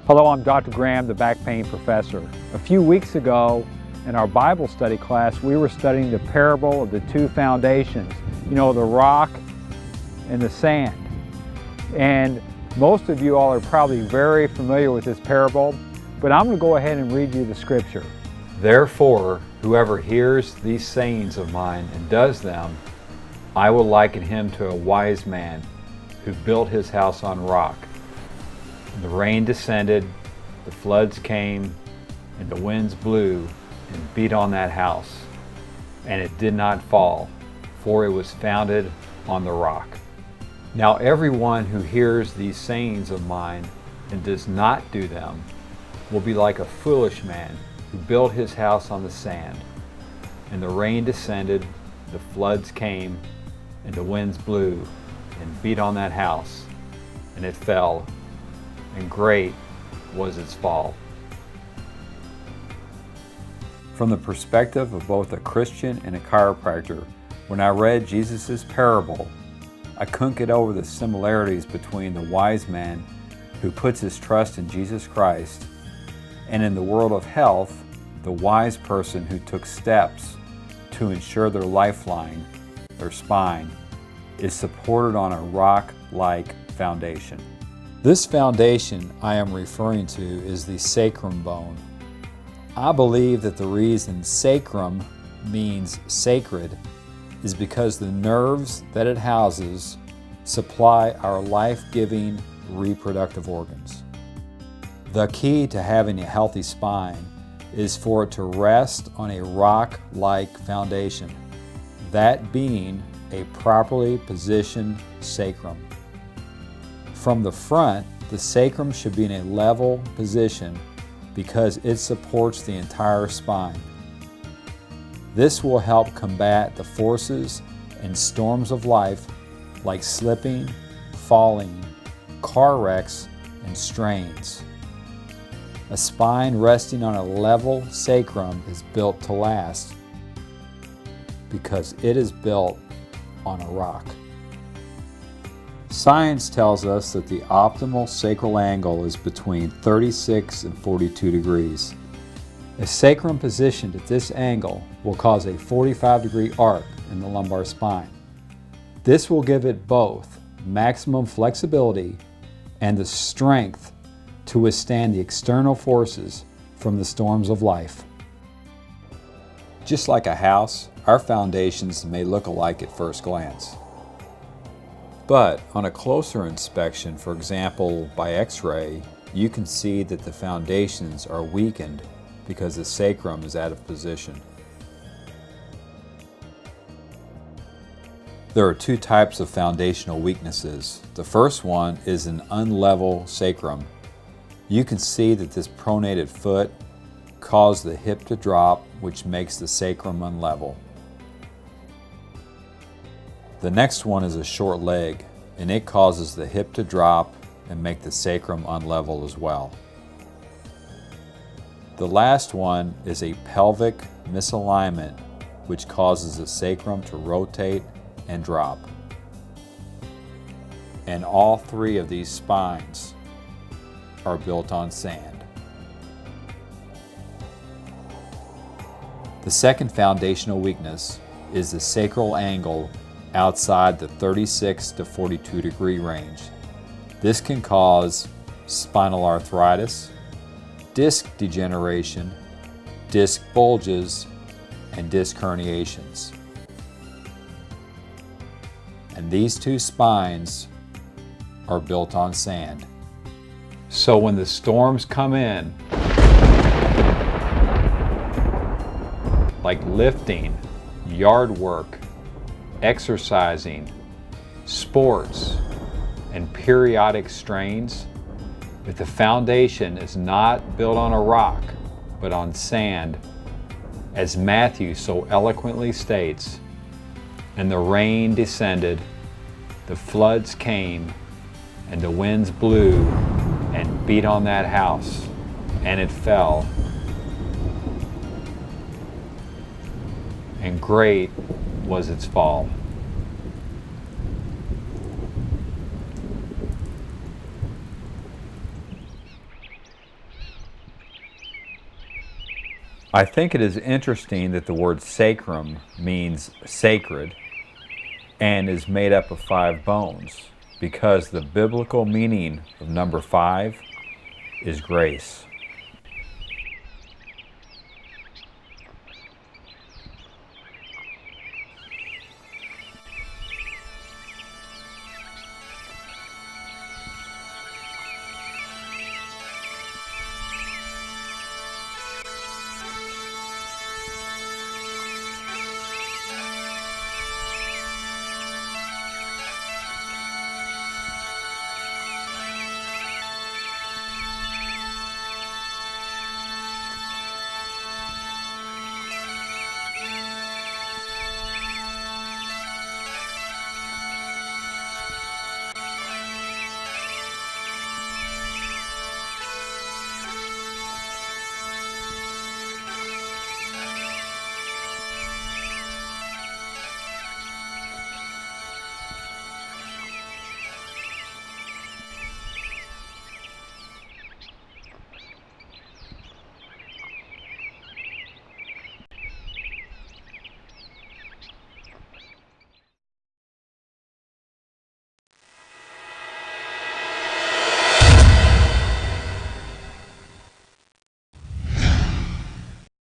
Hello, I'm Dr. Graham, the back pain professor. A few weeks ago in our Bible study class, we were studying the parable of the two foundations, the rock and the sand. And most of you all are probably very familiar with this parable, but I'm going to go ahead and read you the scripture. Therefore, whoever hears these sayings of mine and does them, I will liken him to a wise man who built his house on rock. The rain descended, the floods came, and the winds blew and beat on that house. And it did not fall, for it was founded on the rock. Now everyone who hears these sayings of mine and does not do them will be like a foolish man who built his house on the sand. And the rain descended, the floods came, and the winds blew and beat on that house, and it fell, and great was its fall. From the perspective of both a Christian and a chiropractor, when I read Jesus' parable, I couldn't get over the similarities between the wise man who puts his trust in Jesus Christ and in the world of health, the wise person who took steps to ensure their lifeline, their spine, is supported on a rock-like foundation. This foundation I am referring to is the sacrum bone. I believe that the reason sacrum means sacred is because the nerves that it houses supply our life-giving reproductive organs. The key to having a healthy spine is for it to rest on a rock-like foundation, that being a properly positioned sacrum. From the front, the sacrum should be in a level position because it supports the entire spine. This will help combat the forces and storms of life like slipping, falling, car wrecks, and strains. A spine resting on a level sacrum is built to last because it is built on a rock. Science tells us that the optimal sacral angle is between 36 and 42 degrees. A sacrum positioned at this angle will cause a 45-degree arc in the lumbar spine. This will give it both maximum flexibility and the strength to withstand the external forces from the storms of life. Just like a house, our foundations may look alike at first glance. But on a closer inspection, for example by X-ray, you can see that the foundations are weakened because the sacrum is out of position. There are two types of foundational weaknesses. The first one is an unlevel sacrum. You can see that this pronated foot caused the hip to drop, which makes the sacrum unlevel. The next one is a short leg, and it causes the hip to drop and make the sacrum unlevel as well. The last one is a pelvic misalignment, which causes the sacrum to rotate and drop. And all three of these spines are built on sand. The second foundational weakness is the sacral angle outside the 36 to 42 degree range. This can cause spinal arthritis, disc degeneration, disc bulges, and disc herniations. And these two spines are built on sand. So when the storms come in, like lifting, yard work, exercising, sports, and periodic strains, if the foundation is not built on a rock, but on sand, as Matthew so eloquently states, and the rain descended, the floods came, and the winds blew and beat on that house, and it fell. And great was its fall. I think it is interesting that the word sacrum means sacred and is made up of 5 bones, because the biblical meaning of number 5 is grace.